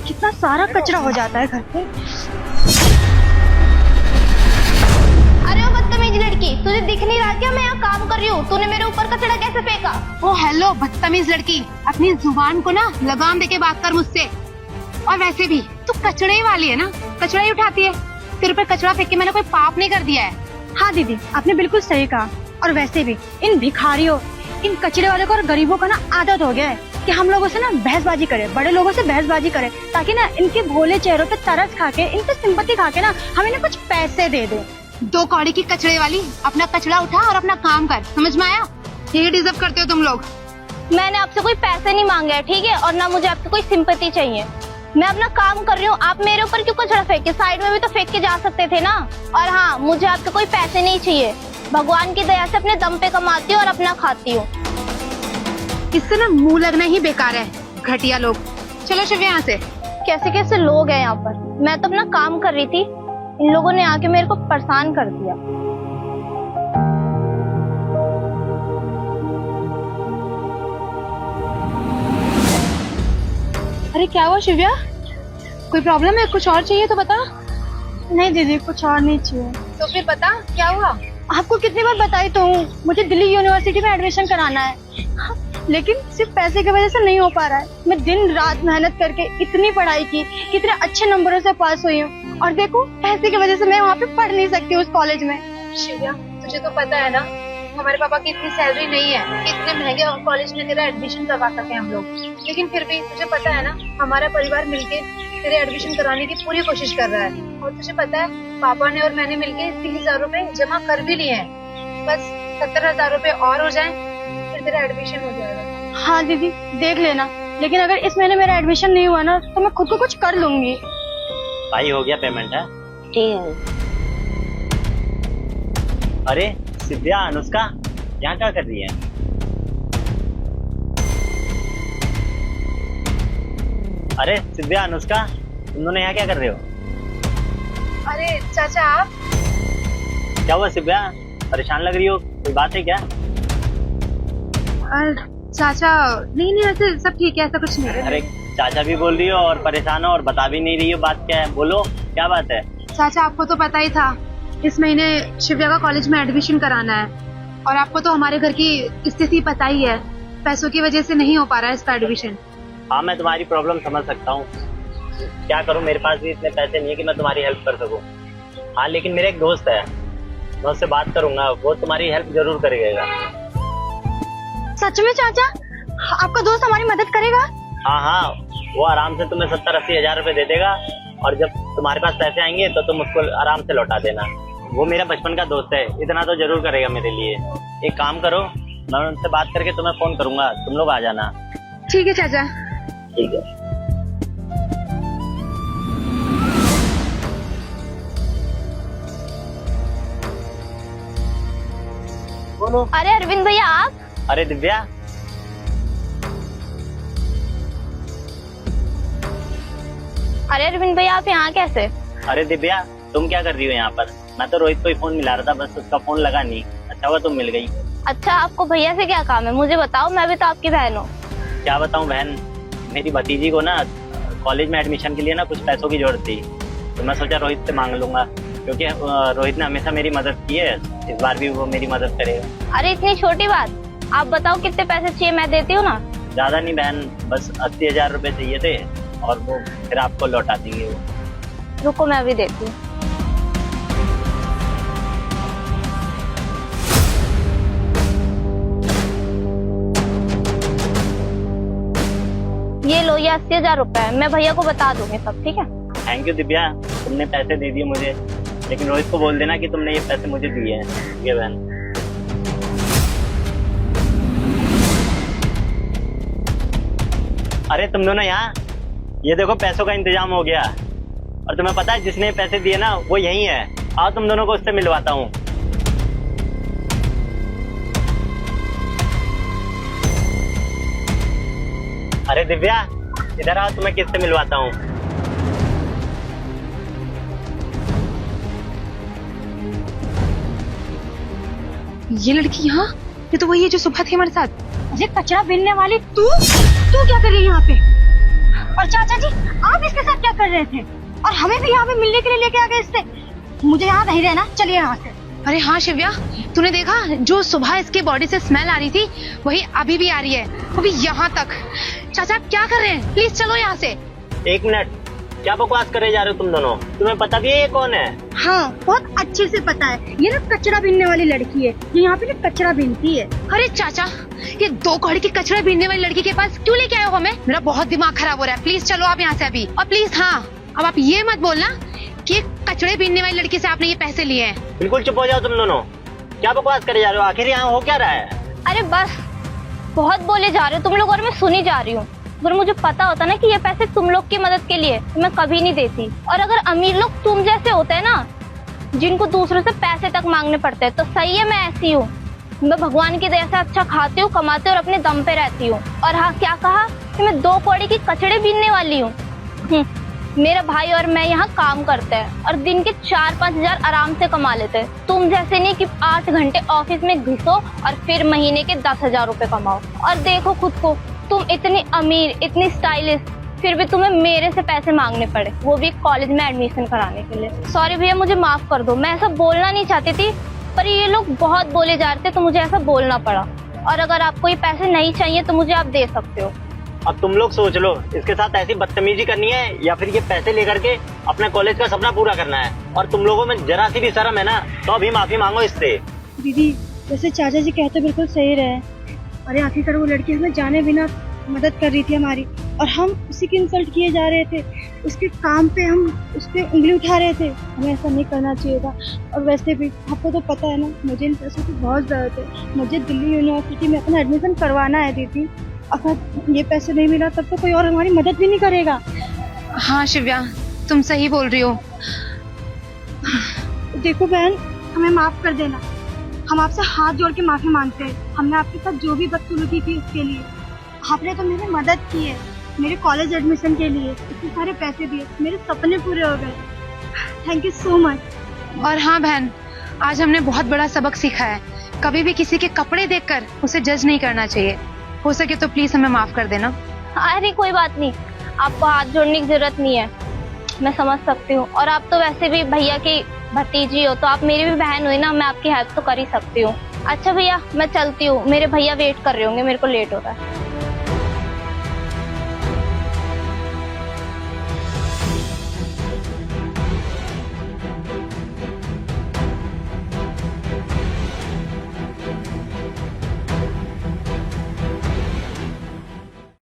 कितना सारा कचरा हो जाता है घर पे। अरे वो बदतमीज लड़की, तुझे दिख नहीं रहा क्या मैं यहाँ काम कर रही हूँ? तूने मेरे ऊपर कचरा कैसे फेंका? ओ हेलो बदतमीज लड़की, अपनी जुबान को ना लगाम देके बात कर मुझसे। और वैसे भी तू कचड़े ही वाली है ना, कचड़ा ही उठाती है। तेरे ऊपर कचरा फेंक के मैंने कोई पाप नहीं कर दिया है। हाँ दीदी, आपने बिल्कुल सही कहा। और वैसे भी इन भिखारियों, इन कचरे वालों को और गरीबों का ना आदत हो गया है कि हम लोगों से ना बहसबाजी करे, बड़े लोगों से बहसबाजी करे, ताकि ना इनके भोले चेहरों पे तरस खा के, इनसे सिंपैथी खा के ना हमें ना कुछ पैसे दे दे। दो कौड़ी की कचड़े वाली, अपना कचड़ा उठा और अपना काम कर, समझ में आया? यही डिजर्व करते हो तुम लोग। मैंने आपसे कोई पैसे नहीं मांगे है, ठीक है? और ना मुझे आपकी कोई सिंपैथी चाहिए। मैं अपना काम कर रही हूँ, आप मेरे ऊपर क्यों कचरा फेंक के? साइड में भी तो फेंक के जा सकते थे ना। और हाँ, मुझे आपके कोई पैसे नहीं चाहिए। भगवान की दया से अपने दम पे कमाती हूँ और अपना खाती हूँ। इससे ना मुंह लगना ही बेकार है, घटिया लोग। चलो शिव यहाँ से। कैसे कैसे लोग हैं यहाँ पर। मैं तो अपना काम कर रही थी, इन लोगों ने आके मेरे को परेशान कर दिया। अरे क्या हुआ शिव्या, कोई प्रॉब्लम है? कुछ और चाहिए तो बता। नहीं दीदी, कुछ और नहीं चाहिए। तो फिर बता क्या हुआ। आपको कितनी बार बताई तो हूँ, मुझे दिल्ली यूनिवर्सिटी में एडमिशन कराना है, लेकिन सिर्फ पैसे की वजह से नहीं हो पा रहा है। मैं दिन रात मेहनत करके इतनी पढ़ाई की, कितने अच्छे नंबरों से पास हुई हूँ, और देखो पैसे की वजह से मैं वहाँ पे पढ़ नहीं सकती उस कॉलेज में। शिव्या तुझे तो पता है ना, हमारे पापा की इतनी सैलरी नहीं है कि इतने महंगे कॉलेज में तेरा एडमिशन करवा सके हम लोग। लेकिन फिर भी तुझे पता है ना, हमारा परिवार मिलके तेरे एडमिशन कराने की पूरी कोशिश कर रहा है। और तुझे पता है, पापा ने और मैंने मिलके 30,000 रुपए जमा कर भी लिए हैं। बस 70,000 रुपए और हो जाएं, फिर तेरा एडमिशन हो जाएगा। हाँ दीदी, देख लेना, लेकिन अगर इस महीने मेरा एडमिशन नहीं हुआ ना तो मैं खुद को कुछ कर लूंगी। भाई हो गया पेमेंट है? ठीक है। अरे सिद्धिया, अनुष्का यहाँ क्या कर रही है? अरे सिद्धिया, अनुष्का, तुम दोनों यहाँ क्या कर रहे हो? अरे चाचा आप? क्या हुआ सिद्धिया, परेशान लग रही हो? कोई बात है क्या? चाचा नहीं नहीं, ऐसे सब ठीक है, ऐसा कुछ नहीं है। अरे चाचा भी बोल रही हो और परेशान हो और बता भी नहीं रही हो, बात क्या है? बोलो क्या बात है? चाचा आपको तो पता ही था, इस महीने शिव्या का कॉलेज में एडमिशन कराना है। और आपको तो हमारे घर की स्थिति पता ही है, पैसों की वजह से नहीं हो पा रहा है इसका एडमिशन। हाँ, मैं तुम्हारी प्रॉब्लम समझ सकता हूँ। क्या करूँ, मेरे पास भी इतने पैसे नहीं है कि मैं तुम्हारी हेल्प कर सकूँ। हाँ, लेकिन मेरा एक दोस्त है, मैं उससे बात करूंगा, वो तुम्हारी हेल्प जरूर करेगा। सच में चाचा, आपका दोस्त हमारी मदद करेगा? हाँ हाँ, वो आराम से तुम्हें 70-80 हजार रुपए दे देगा, और जब तुम्हारे पास पैसे आएंगे तो तुम उसको आराम से लौटा देना। वो मेरा बचपन का दोस्त है, इतना तो जरूर करेगा मेरे लिए। एक काम करो, मैं उनसे बात करके तुम्हें फोन करूंगा, तुम लोग आ जाना। ठीक है चाचा। ठीक है। बोलो। अरे अरविंद भैया आप? अरे दिव्या, अरे अरविंद भैया आप यहाँ कैसे? अरे दिव्या, तुम क्या कर रही हो यहाँ पर? मैं तो रोहित को ही फोन मिला रहा था, बस उसका फोन लगा नहीं। अच्छा हुआ तुम मिल गई। अच्छा, आपको भैया से क्या काम है? मुझे बताओ, मैं भी तो आपकी बहन हूँ। क्या बताऊँ बहन, मेरी भतीजी को ना कॉलेज में एडमिशन के लिए ना कुछ पैसों की जरूरत थी, तो मैं सोचा रोहित से मांग लूंगा, क्योंकि रोहित ने हमेशा मेरी मदद की है, इस बार भी वो मेरी मदद करेगा। अरे इतनी छोटी बात, आप बताओ कितने पैसे चाहिए, मैं देती हूँ ना। ज्यादा नहीं बहन, बस 80,000 रुपए चाहिए थे, और वो फिर आपको लौटा देंगे वो। रुको मैं भी देती हूँ। ये लो, ये 80,000 रुपए है, मैं भैया को बता दूंगी सब, ठीक है? थैंक यू दिव्या, तुमने पैसे दे दिए मुझे, लेकिन रोहित को बोल देना कि तुमने ये पैसे मुझे दिए हैं। ठीक है बहन। अरे तुम दोनों यहाँ, ये देखो पैसों का इंतजाम हो गया, और तुम्हें पता है जिसने पैसे दिए ना वो यही है। आओ तुम दोनों को उससे मिलवाता हूँ। अरे दिव्या इधर आओ, तुम्हें किससे मिलवाता हूँ। ये लड़की यहाँ, ये तो वही है जो सुबह थी हमारे साथ। अरे कचरा बीनने वाली तू क्या कर रही है यहाँ पे? और चाचा जी, आप इसके साथ क्या कर रहे थे? और हमें भी यहाँ पे मिलने के लिए लेके आ गए इससे? मुझे यहाँ नहीं रहना, चलिए यहाँ से। अरे हाँ शिव्या, तूने देखा जो सुबह इसके बॉडी से स्मेल आ रही थी वही अभी भी आ रही है, वो भी यहाँ तक। चाचा आप क्या कर रहे हैं? प्लीज चलो यहाँ से। एक मिनट, क्या बकवास करे जा रहे हो तुम दोनों? तुम्हें पता भी है ये कौन है? हाँ, बहुत अच्छे से पता है। ये ना कचरा बीनने वाली लड़की है, ये यहाँ पे ना कचरा बीनती है। अरे चाचा, ये 2 कौड़ी की कचरा बीनने वाली लड़की के पास क्यों लेके आए हो हमें? मेरा बहुत दिमाग खराब हो रहा है। प्लीज चलो आप यहाँ से अभी। और प्लीज हाँ, अब आप ये मत बोलना कि कचड़े बीनने वाली लड़की से आपने ये पैसे लिए हैं। बिल्कुल चुप हो जाओ तुम दोनों। क्या बकवास करे जा रहे हो? आखिर यहाँ हो क्या रहा है? अरे बस, बहुत बोले जा रहे हो तुम लोग और मैं सुनी जा रही हूँ। अगर मुझे पता होता ना कि ये पैसे तुम लोग की मदद के लिए, तो मैं कभी नहीं देती। और अगर अमीर लोग तुम जैसे होते हैं ना, जिनको दूसरों से पैसे तक मांगने पड़ते हैं, तो सही है मैं ऐसी हूँ। मैं भगवान की दया से अच्छा खाती हूँ, कमाती हूँ और अपने दम पे रहती हूँ। और हाँ, क्या कहा कि मैं 2 कौड़ी की कचड़े बीनने वाली हूँ? मेरा भाई और मैं यहाँ काम करते हैं और दिन के 4-5 हजार आराम से कमा लेते हैं। तुम जैसे नहीं कि 8 घंटे ऑफिस में घुसो और फिर महीने के 10,000 रुपए कमाओ। और देखो खुद को, तुम इतनी अमीर, इतनी स्टाइलिश, फिर भी तुम्हें मेरे से पैसे मांगने पड़े, वो भी कॉलेज में एडमिशन कराने के लिए। सॉरी भैया, मुझे माफ कर दो, मैं ऐसा बोलना नहीं चाहती थी, पर ये लोग बहुत बोले जा रहे थे तो मुझे ऐसा बोलना पड़ा। और अगर आपको ये पैसे नहीं चाहिए तो मुझे आप दे सकते हो। अब तुम लोग सोच लो, इसके साथ ऐसी बदतमीजी करनी है या फिर ये पैसे लेकर के अपने कॉलेज का सपना पूरा करना है? और तुम लोगों में जरा सी भी शर्म है ना, तो अभी माफी मांगो इससे। दीदी, जैसे चाचा जी कहते बिल्कुल सही रहे। अरे आखिरकार वो लड़की हमें जाने बिना मदद कर रही थी हमारी, और हम उसी की इंसल्ट किए जा रहे थे। उसके काम पे हम उस पर उंगली उठा रहे थे। हमें ऐसा नहीं करना चाहिए था। और वैसे भी आपको तो पता है ना, मुझे इन पैसों की बहुत जरूरत है। मुझे दिल्ली यूनिवर्सिटी में अपना एडमिशन करवाना है दीदी। अगर ये पैसे नहीं मिला तब तो कोई और हमारी मदद भी नहीं करेगा। हाँ शिव्या, तुम सही बोल रही हो। देखो बहन, हमें माफ कर देना। हम आपसे हाथ जोड़ के माफी मांगते हैं। हमने आपके साथ जो भी बदसलूकी की उसके लिए। आपने तो मेरी मदद की है, मेरे कॉलेज एडमिशन के लिए इतने सारे पैसे दिए, मेरे सपने पूरे हो गए। Thank you so much. और हाँ बहन, आज हमने बहुत बड़ा सबक सीखा है। कभी भी किसी के कपड़े देखकर उसे जज नहीं करना चाहिए। हो सके तो प्लीज हमें माफ कर देना। अरे कोई बात नहीं, आपको हाथ जोड़ने की जरूरत नहीं है, मैं समझ सकती हूँ। और आप तो वैसे भी भैया की भतीजी हो, तो आप मेरी भी बहन हुई ना, मैं आपकी हेल्प तो कर ही सकती हूँ। अच्छा भैया, मैं चलती हूँ, मेरे भैया वेट कर रहे होंगे, मेरे को लेट हो रहा है।